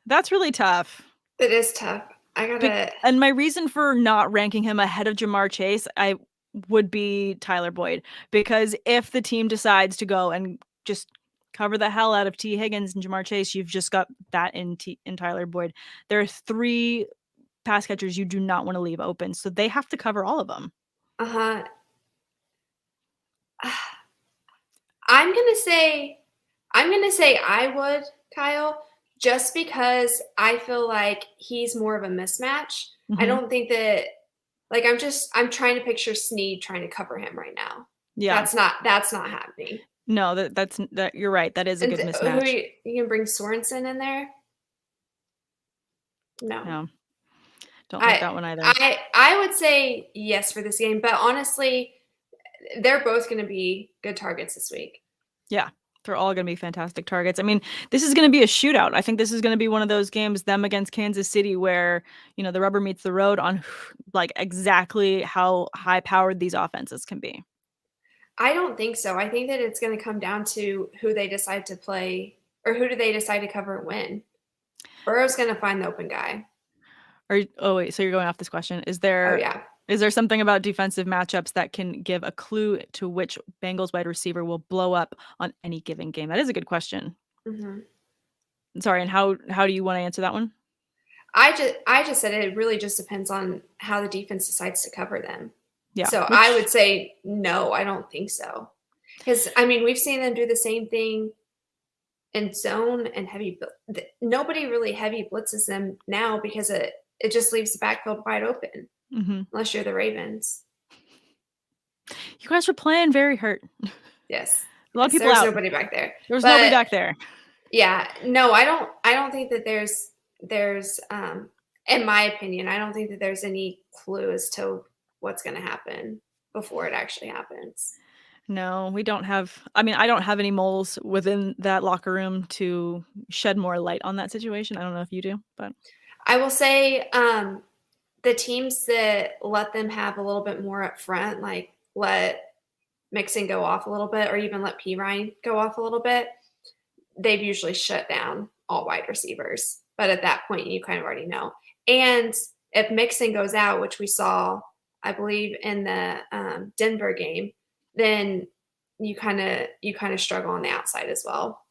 that's really tough.
It is tough.
And my reason for not ranking him ahead of Jamar Chase, I would be Tyler Boyd, because if the team decides to go and just cover the hell out of T. Higgins and Jamar Chase, you've just got that in Tyler Boyd. There are 3 pass catchers you do not want to leave open, so they have to cover all of them.
I'm gonna say I would, Kyle, just because I feel like he's more of a mismatch.
Mm-hmm.
I don't think that, like, I'm trying to picture Snead trying to cover him right now.
Yeah,
that's not happening.
No, that's you're right. That is a good mismatch.
You can bring Sorensen in there.
No. Don't like that one either.
I would say yes for this game, but honestly, they're both going to be good targets this week.
Yeah, they're all going to be fantastic targets. I mean, this is going to be a shootout. I think this is going to be one of those games, them against Kansas City, where, the rubber meets the road on like exactly how high powered these offenses can be.
I don't think so. I think that it's going to come down to who they decide to play, or who do they decide to cover and win. Burrow's going to find the open guy.
So you're going off this question. Is there something about defensive matchups that can give a clue to which Bengals wide receiver will blow up on any given game? That is a good question.
Mm-hmm.
Sorry, and how do you want to answer that one?
I just said it really just depends on how the defense decides to cover them.
Yeah.
So I would say no, I don't think so. Because, I mean, we've seen them do the same thing in zone and heavy. Nobody really heavy blitzes them now because it just leaves the backfield wide open.
Mm-hmm.
Unless you're the Ravens.
You guys were playing very hurt.
Yes.
A lot of people
There's
out.
Nobody back there.
There was nobody back there.
Yeah. No, I don't think that there's in my opinion, I don't think that there's any clue as to what's going to happen before it actually happens.
No, we don't have. I mean, I don't have any moles within that locker room to shed more light on that situation. I don't know if you do, but
I will say the teams that let them have a little bit more up front, like let Mixon go off a little bit, or even let P. Ryan go off a little bit, they've usually shut down all wide receivers. But at that point, you kind of already know. And if Mixon goes out, which we saw, I believe, in the Denver game, then you kind of struggle on the outside as well.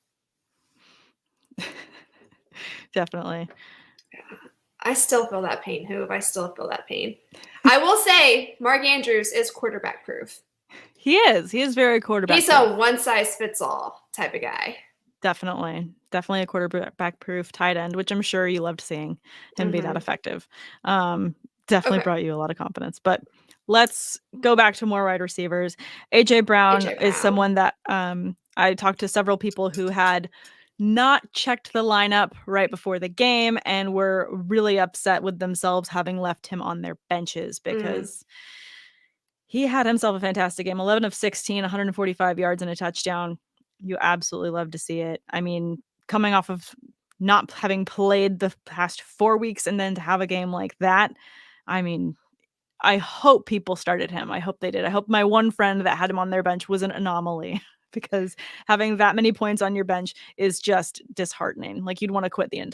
Definitely.
I still feel that pain, Hoove. I still feel that pain. I will say Mark Andrews is quarterback proof.
He is. He is very quarterback
proof. He's a one-size-fits-all type of guy.
Definitely a quarterback proof tight end, which I'm sure you loved seeing him be that effective. Definitely brought you a lot of confidence. But let's go back to more wide receivers. AJ Brown is someone that I talked to several people who had not checked the lineup right before the game and were really upset with themselves having left him on their benches, because he had himself a fantastic game. 11 of 16, 145 yards and a touchdown. You absolutely love to see it. I mean, coming off of not having played the past 4 weeks and then to have a game like that. I mean, I hope people started him. I hope they did. I hope my one friend that had him on their bench was an anomaly because having that many points on your bench is just disheartening. Like you'd want to quit playing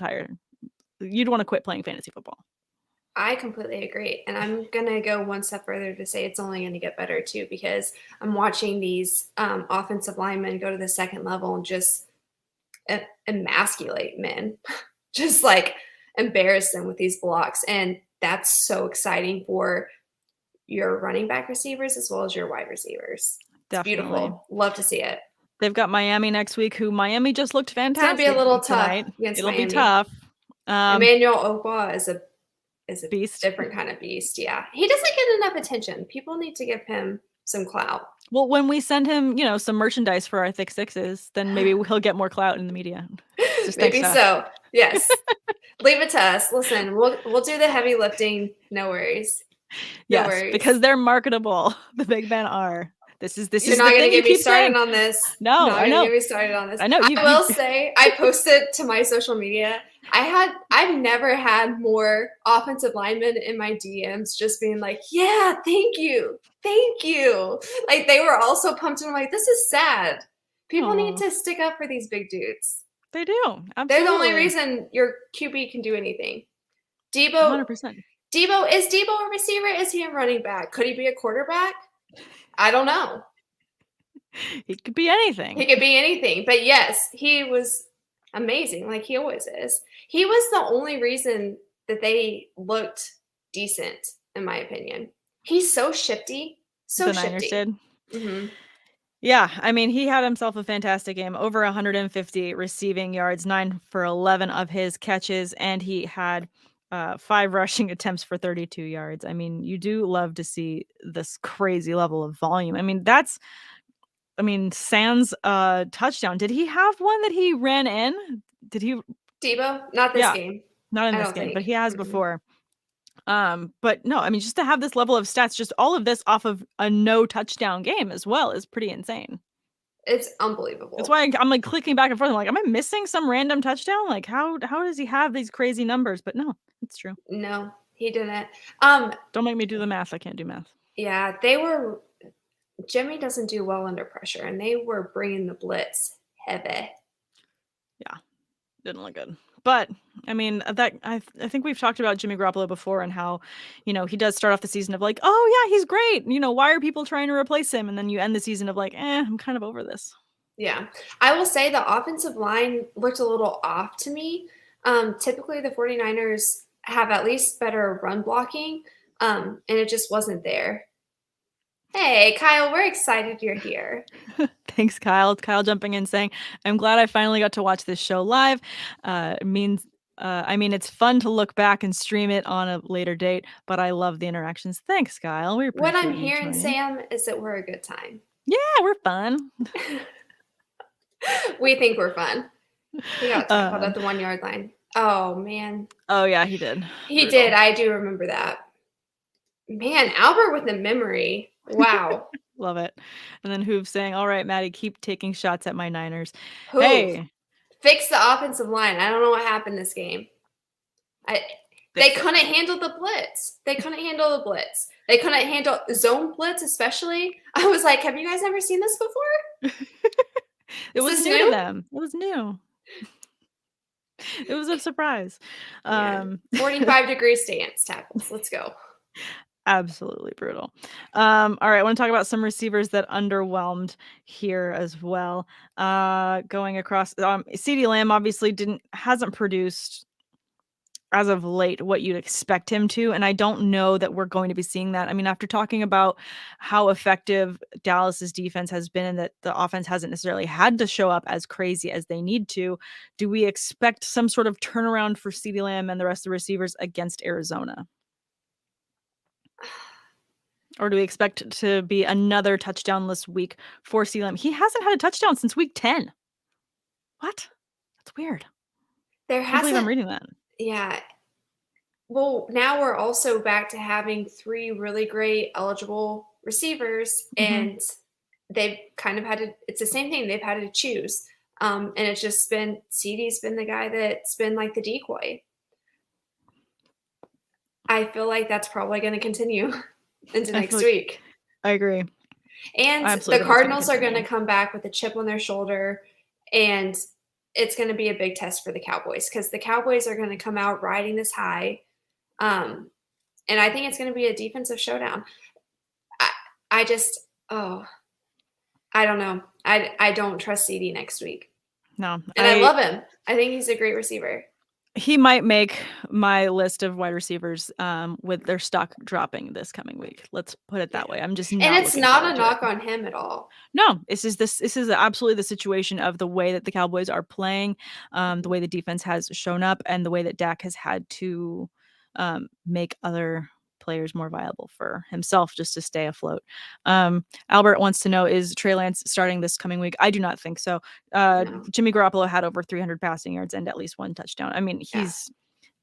fantasy football.
I completely agree. And I'm going to go one step further to say it's only going to get better too, because I'm watching these offensive linemen go to the second level and just emasculate men, just like embarrass them with these blocks. And that's so exciting for your running back receivers as well as your wide receivers.
Definitely.
It's beautiful. Love to see it.
They've got Miami next week, who Miami just looked fantastic.
It's going to be a little
tonight.
tough against
It'll
Miami.
be tough.
Emmanuel Ogba is a
beast.
Different kind of beast. Yeah. He doesn't get enough attention. People need to give him some clout.
Well, when we send him, some merchandise for our Thick Sixes, then maybe he'll get more clout in the media.
Maybe so. Yes. Leave it to us. Listen, we'll do the heavy lifting. No worries.
No worries. Because they're marketable. The big men are. This is
You're not going to get me started on this.
No, I know.
Get me started on this.
I know.
I will say, I posted to my social media. I've never had more offensive linemen in my DMs just being like, yeah, thank you. Like they were all so pumped. And I'm like, this is sad. People need to stick up for these big dudes.
They do. Absolutely.
They're the only reason your QB can do anything. Debo,
100%.
Is Debo a receiver? Is he a running back? Could he be a quarterback? I don't know.
He could be anything.
But yes, he was amazing, like he always is. He was the only reason that they looked decent, in my opinion. He's so shifty. The
Niners did.
Mm-hmm.
Yeah, I mean, he had himself a fantastic game. Over 150 receiving yards, 9 for 11 of his catches, and he had 5 rushing attempts for 32 yards. I mean, you do love to see this crazy level of volume. I mean, Sans touchdown. Did he have one that he ran in? Did he?
Debo? Not this game.
Not in this game, but he has before. But no, I mean, just to have this level of stats, just all of this off of a no touchdown game as well is pretty insane.
It's unbelievable.
That's why I'm like clicking back and forth. I'm like, am I missing some random touchdown? Like, how does he have these crazy numbers? But no, it's true.
No, he didn't.
Don't make me do the math. I can't do math.
Yeah, Jimmy doesn't do well under pressure, and they were bringing the blitz heavy.
Yeah, didn't look good. But I mean, I think we've talked about Jimmy Garoppolo before and how, he does start off the season of like, oh yeah, he's great. Why are people trying to replace him? And then you end the season of like, I'm kind of over this.
Yeah, I will say the offensive line looked a little off to me. Typically the 49ers have at least better run blocking, and it just wasn't there. Hey, Kyle, we're excited you're here.
Thanks, Kyle. Kyle jumping in saying, I'm glad I finally got to watch this show live. It means, it's fun to look back and stream it on a later date, but I love the interactions. Thanks, Kyle. We appreciate
what I'm hearing, Sam, is that we're a good time.
Yeah, we're fun.
We think we're fun. He got tackled at the 1 yard line. Oh, man.
Oh, yeah, he did.
He did. I do remember that. Man, Albert with the memory. Wow.
Love it. And then Hoove saying, all right, Madi, keep taking shots at my Niners.
Hoove,
hey.
Fix the offensive line. I don't know what happened this game. They couldn't handle the blitz. They couldn't handle zone blitz, especially. I was like, have you guys ever seen this before?
It was new to them. It was new. It was a surprise.
45-degree stance tackles. Let's go.
Absolutely brutal. All right, I want to talk about some receivers that underwhelmed here as well. Going across, CeeDee Lamb obviously hasn't produced as of late what you'd expect him to, and I don't know that we're going to be seeing that. I mean, after talking about how effective Dallas's defense has been and that the offense hasn't necessarily had to show up as crazy as they need to, do we expect some sort of turnaround for CeeDee Lamb and the rest of the receivers against Arizona? Or do we expect it to be another touchdownless week for CeeDee Lamb? He hasn't had a touchdown since week 10. What? That's weird.
I can't believe
I'm reading that.
Yeah. Well, now we're also back to having 3 really great eligible receivers, and they've kind of it's the same thing. They've had to choose. And it's just been CeeDee's been the guy that's been like the decoy. I feel like that's probably going to continue into next week.
I agree.
And the Cardinals are going to come back with a chip on their shoulder, and it's going to be a big test for the Cowboys because the Cowboys are going to come out riding this high. And I think it's going to be a defensive showdown. I don't know. I don't trust CeeDee next week.
No.
And I love him. I think he's a great receiver.
He might make my list of wide receivers with their stock dropping this coming week. Let's put it that way. I'm just not.
And it's not a knock on him at all.
No, this is absolutely the situation of the way that the Cowboys are playing, the way the defense has shown up, and the way that Dak has had to make other players more viable for himself just to stay afloat. Albert wants to know, is Trey Lance starting this coming week? I do not think so. No. Jimmy Garoppolo had over 300 passing yards and at least one touchdown. I mean,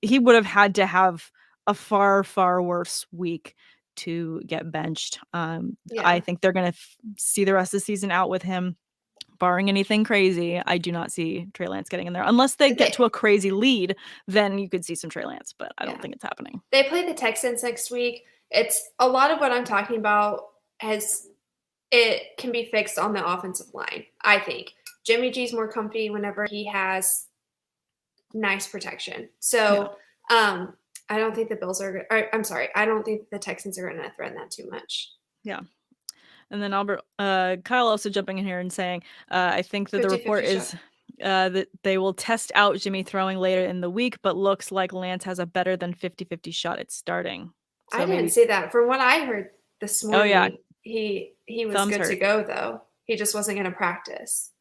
he would have had to have a far, far worse week to get benched. I think they're going to see the rest of the season out with him. Barring anything crazy, I do not see Trey Lance getting in there. Unless they get to a crazy lead, then you could see some Trey Lance, but I don't think it's happening.
They play the Texans next week. It's a lot of what I'm talking about it can be fixed on the offensive line, I think. Jimmy G's more comfy whenever he has nice protection. So I don't think the Bills are – I don't think the Texans are going to threaten that too much.
Yeah. And then Albert, Kyle also jumping in here and saying, I think that the report is that they will test out Jimmy throwing later in the week, but looks like Lance has a better than 50-50 shot at starting.
So I didn't see that. From what I heard this morning, he was good to go, though. He just wasn't going to practice.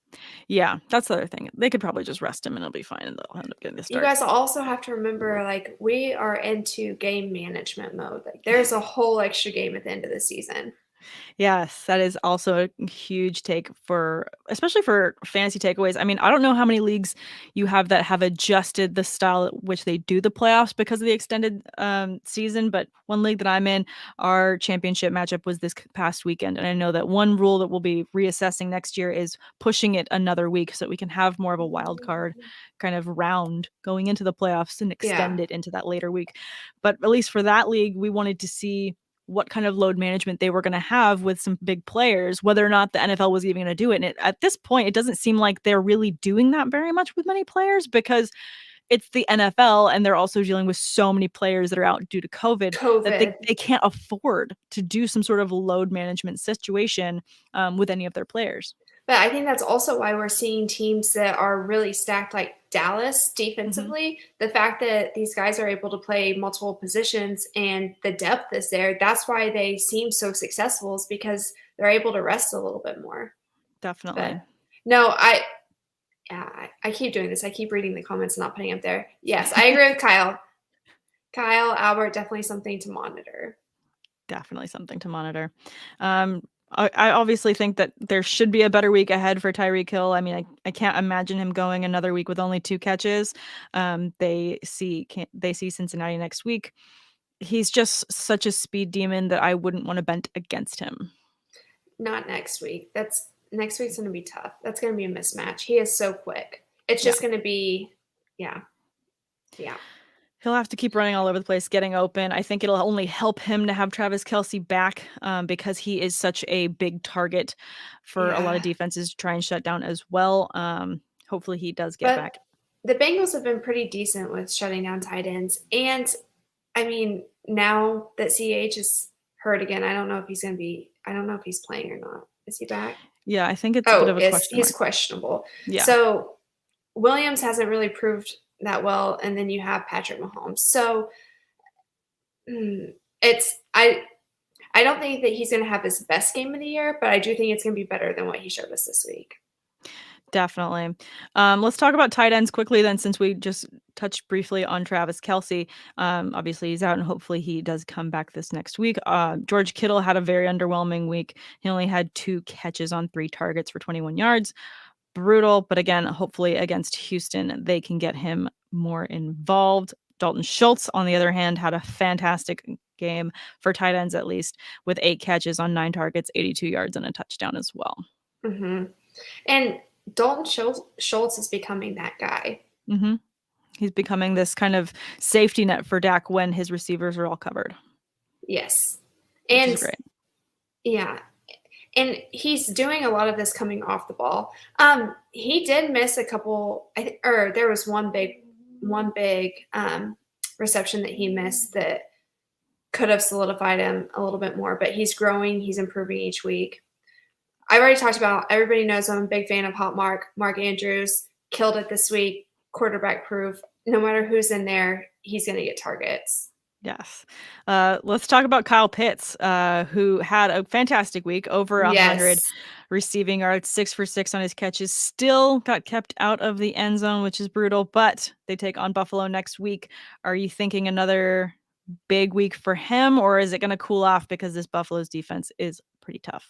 Yeah, that's the other thing. They could probably just rest him and it'll be fine and they'll end up getting the start.
You guys also have to remember, like, we are into game management mode. Like, there's a whole extra game at the end of the season.
Yes, that is also a huge take especially for fantasy takeaways. I mean, I don't know how many leagues you have that have adjusted the style at which they do the playoffs because of the extended season. But one league that I'm in, our championship matchup was this past weekend. And I know that one rule that we'll be reassessing next year is pushing it another week so that we can have more of a wild card kind of round going into the playoffs and extend it into that later week. But at least for that league, we wanted to see what kind of load management they were going to have with some big players, whether or not the NFL was even going to do it. And at this point, it doesn't seem like they're really doing that very much with many players because it's the NFL and they're also dealing with so many players that are out due to COVID. That they can't afford to do some sort of load management situation with any of their players.
But I think that's also why we're seeing teams that are really stacked, like Dallas defensively. Mm-hmm. The fact that these guys are able to play multiple positions and the depth is there, that's why they seem so successful, is because they're able to rest a little bit more.
Definitely.
But no, I keep doing this. I keep reading the comments and not putting up there. Yes, I agree with Kyle. Albert, definitely something to monitor.
Definitely something to monitor. I obviously think that there should be a better week ahead for Tyreek Hill. I mean, I can't imagine him going another week with only 2 catches. They see Cincinnati next week. He's just such a speed demon that I wouldn't want to bet against him.
Not next week. Next week's going to be tough. That's going to be a mismatch. He is so quick. It's just going to be, yeah.
He'll have to keep running all over the place, getting open. I think it'll only help him to have Travis Kelce back because he is such a big target for a lot of defenses to try and shut down as well. Hopefully he does get back.
The Bengals have been pretty decent with shutting down tight ends. And, I mean, now that CH is hurt again, I don't know if he's playing or not. Is he back?
Yeah, I think it's a bit of a question mark.
He's questionable. Yeah. So Williams hasn't really proved that well, and then you have Patrick Mahomes. So I don't think that he's going to have his best game of the year, but I do think it's going to be better than what he showed us this week.
Definitely. Let's talk about tight ends quickly then, since we just touched briefly on Travis Kelce. Obviously he's out and hopefully he does come back this next week. George Kittle had a very underwhelming week. He only had 2 catches on 3 targets for 21 yards. Brutal, but again, hopefully against Houston, they can get him more involved. Dalton Schultz, on the other hand, had a fantastic game for tight ends, at least, with 8 catches on 9 targets, 82 yards, and a touchdown as well.
Mm-hmm. And Dalton Schultz is becoming that guy.
Mm-hmm. He's becoming this kind of safety net for Dak when his receivers are all covered.
Yes.
Which
And
is great.
Yeah. And he's doing a lot of this coming off the ball. He did miss a couple, or there was one big reception that he missed that could have solidified him a little bit more, but he's growing. He's improving each week. I've already talked about, everybody knows I'm a big fan of Hot Mark. Mark Andrews killed it this week, quarterback proof. No matter who's in there, he's going to get targets.
Yes. Let's talk about Kyle Pitts, who had a fantastic week, over 100 receiving yards, 6 for 6 on his catches. Still got kept out of the end zone, which is brutal, but they take on Buffalo next week. Are you thinking another big week for him, or is it going to cool off because this Buffalo's defense is pretty tough?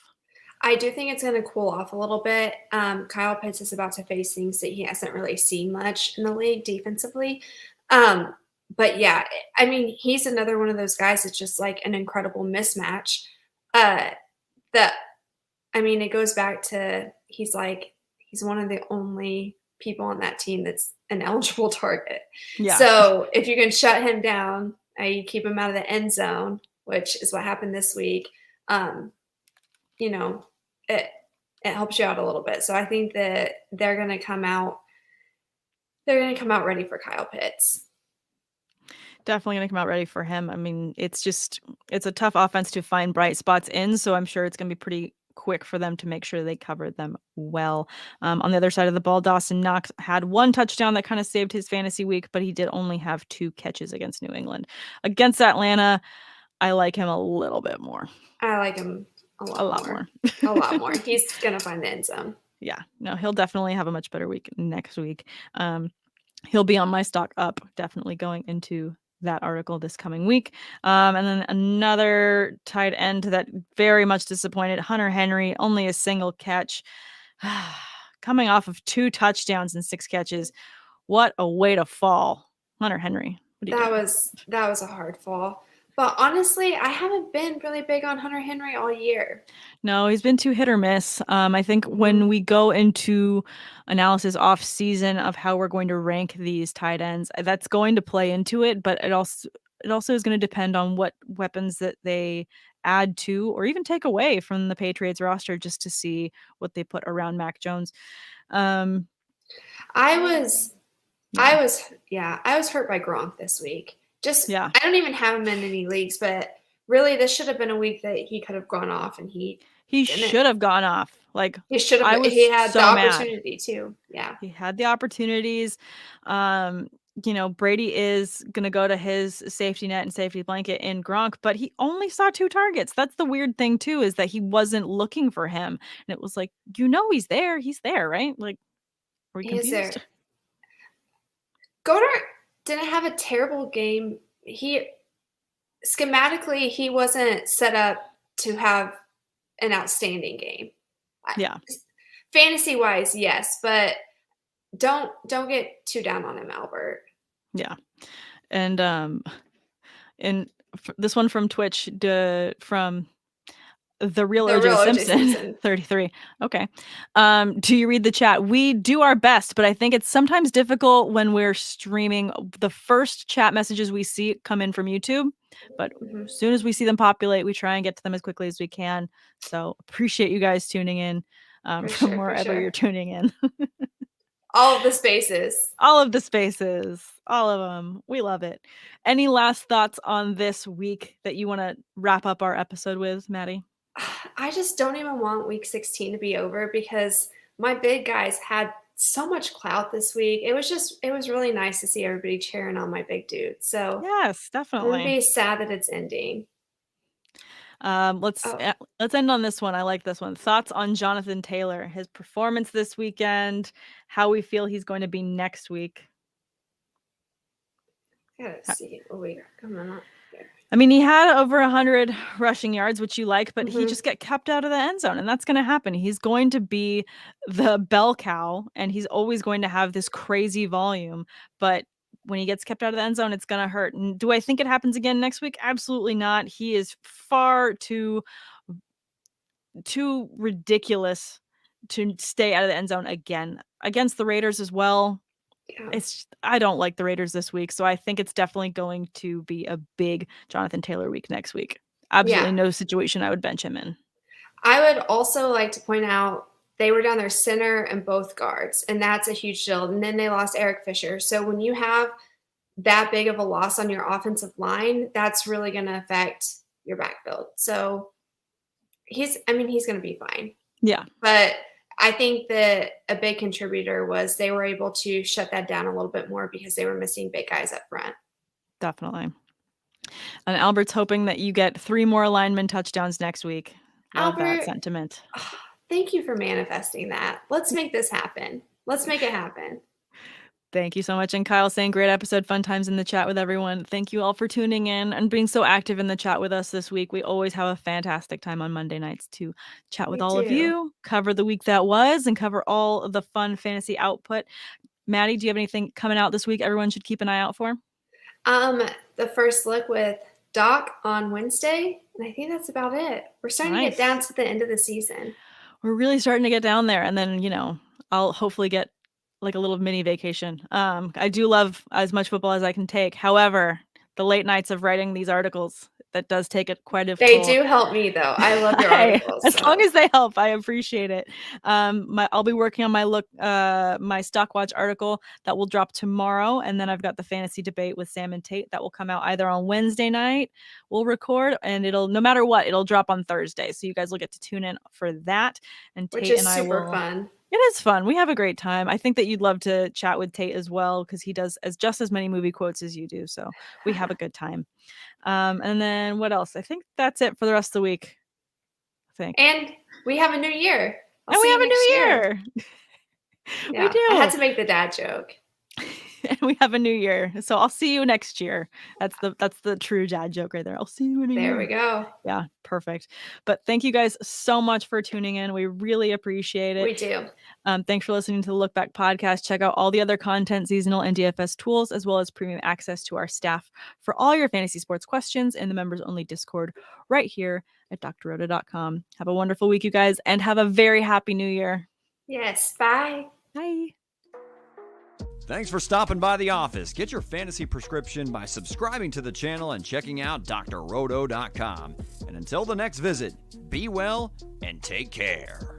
I do think it's going to cool off a little bit. Kyle Pitts is about to face things that he hasn't really seen much in the league defensively. But yeah, I mean, he's another one of those guys that's just like an incredible mismatch. It goes back to he's one of the only people on that team that's an eligible target.
Yeah.
So if you can shut him down, you keep him out of the end zone, which is what happened this week. It helps you out a little bit. So I think that they're going to come out ready for Kyle Pitts.
Definitely going to come out ready for him. I mean, it's a tough offense to find bright spots in, so I'm sure it's going to be pretty quick for them to make sure they cover them well. On the other side of the ball, Dawson Knox had 1 touchdown that kind of saved his fantasy week, but he did only have 2 catches against New England. Against Atlanta, I like him a little bit more.
I like him a lot more. A lot more. He's going to find the end zone.
Yeah. No, he'll definitely have a much better week next week. He'll be on my stock up, definitely going into that article this coming week. And then another tight end that very much disappointed, Hunter Henry, only a single catch. Coming off of 2 touchdowns and 6 catches. What a way to fall. Hunter Henry.
That was a hard fall. But honestly, I haven't been really big on Hunter Henry all year.
No, he's been too hit or miss. I think when we go into analysis off season of how we're going to rank these tight ends, that's going to play into it, but it also is going to depend on what weapons that they add to or even take away from the Patriots roster, just to see what they put around Mac Jones.
I was hurt by Gronk this week. I don't even have him in any leagues, but really this should have been a week that he could have gone off, and he
should have gone off. Like,
he should have. He had the opportunity too. Yeah,
he had the opportunities. Brady is gonna go to his safety net and safety blanket in Gronk, but he only saw 2 targets. That's the weird thing too, is that he wasn't looking for him, and it was like, he's there. He's there, right? Like, are we confused?
He's there. Goddard didn't have a terrible game. Schematically, he wasn't set up to have an outstanding game.
Yeah.
Fantasy wise, yes, but don't get too down on him, Albert.
Yeah. And this one from Twitch, from The Real OJ Simpson 33. Okay. Do you read the chat? We do our best, but I think it's sometimes difficult when we're streaming. The first chat messages we see come in from YouTube, but as soon as we see them populate, we try and get to them as quickly as we can. So appreciate you guys tuning in from wherever you're tuning in.
All of the spaces.
All of them. We love it. Any last thoughts on this week that you want to wrap up our episode with, Maddie?
I just don't even want week 16 to be over, because my big guys had so much clout this week. It was really nice to see everybody cheering on my big dude. So
yes, definitely.
I'm gonna be sad that it's ending.
Let's end on this one. I like this one. Thoughts on Jonathan Taylor, his performance this weekend, how we feel he's going to be next week.
I gotta see. Oh wait, come on.
I mean, he had over 100 rushing yards, which you like, but he just got kept out of the end zone, and that's going to happen. He's going to be the bell cow, and he's always going to have this crazy volume, but when he gets kept out of the end zone, it's going to hurt. And do I think it happens again next week? Absolutely not. He is far too ridiculous to stay out of the end zone again against the Raiders as well.
Yeah.
I don't like the Raiders this week, so I think it's definitely going to be a big Jonathan Taylor week next week. Absolutely no situation I would bench him in.
I would also like to point out they were down their center and both guards, and that's a huge deal. And then they lost Eric Fisher. So when you have that big of a loss on your offensive line, that's really going to affect your backfield. So he's going to be fine.
Yeah.
But I think that a big contributor was they were able to shut that down a little bit more because they were missing big guys up front.
Definitely. And Albert's hoping that you get 3 more lineman touchdowns next week. Love that sentiment.
Thank you for manifesting that. Let's make this happen. Let's make it happen.
Thank you so much. And Kyle saying, great episode, fun times in the chat with everyone. Thank you all for tuning in and being so active in the chat with us this week. We always have a fantastic time on Monday nights to chat with all of you, cover the week that was, and cover all of the fun fantasy output. Madi, do you have anything coming out this week everyone should keep an eye out for?
The first look with Doc on Wednesday, and I think that's about it. We're starting to get down to the end of the season.
We're really starting to get down there, and then, I'll hopefully get like a little mini vacation. I do love as much football as I can take. However, the late nights of writing these articles, that does take it quite a
They do help me though. I love your articles.
As long as they help, I appreciate it. I'll be working on my Stock Watch article that will drop tomorrow, and then I've got the fantasy debate with Sam and Tate that will come out either on Wednesday night. We'll record, and no matter what, it'll drop on Thursday. So you guys will get to tune in for that. And Tate
which is
and I
super
will.
Fun.
It is fun. We have a great time. I think that you'd love to chat with Tate as well, because he does just as many movie quotes as you do. So we have a good time. And then what else? I think that's it for the rest of the week. I think.
And we have a new year.
And we have a new year.
Yeah,
we do.
I had to make the dad joke.
And we have a new year. So I'll see you next year. That's the true dad joke right there. I'll see you in a year.
There we go.
Yeah, perfect. But thank you guys so much for tuning in. We really appreciate it.
We do.
Thanks for listening to the Look Back podcast. Check out all the other content, seasonal and DFS tools, as well as premium access to our staff for all your fantasy sports questions in the members only Discord right here at drroda.com. Have a wonderful week, you guys, and have a very happy new year.
Yes. Bye.
Bye.
Thanks for stopping by the office. Get your fantasy prescription by subscribing to the channel and checking out drrodo.com. And until the next visit, be well and take care.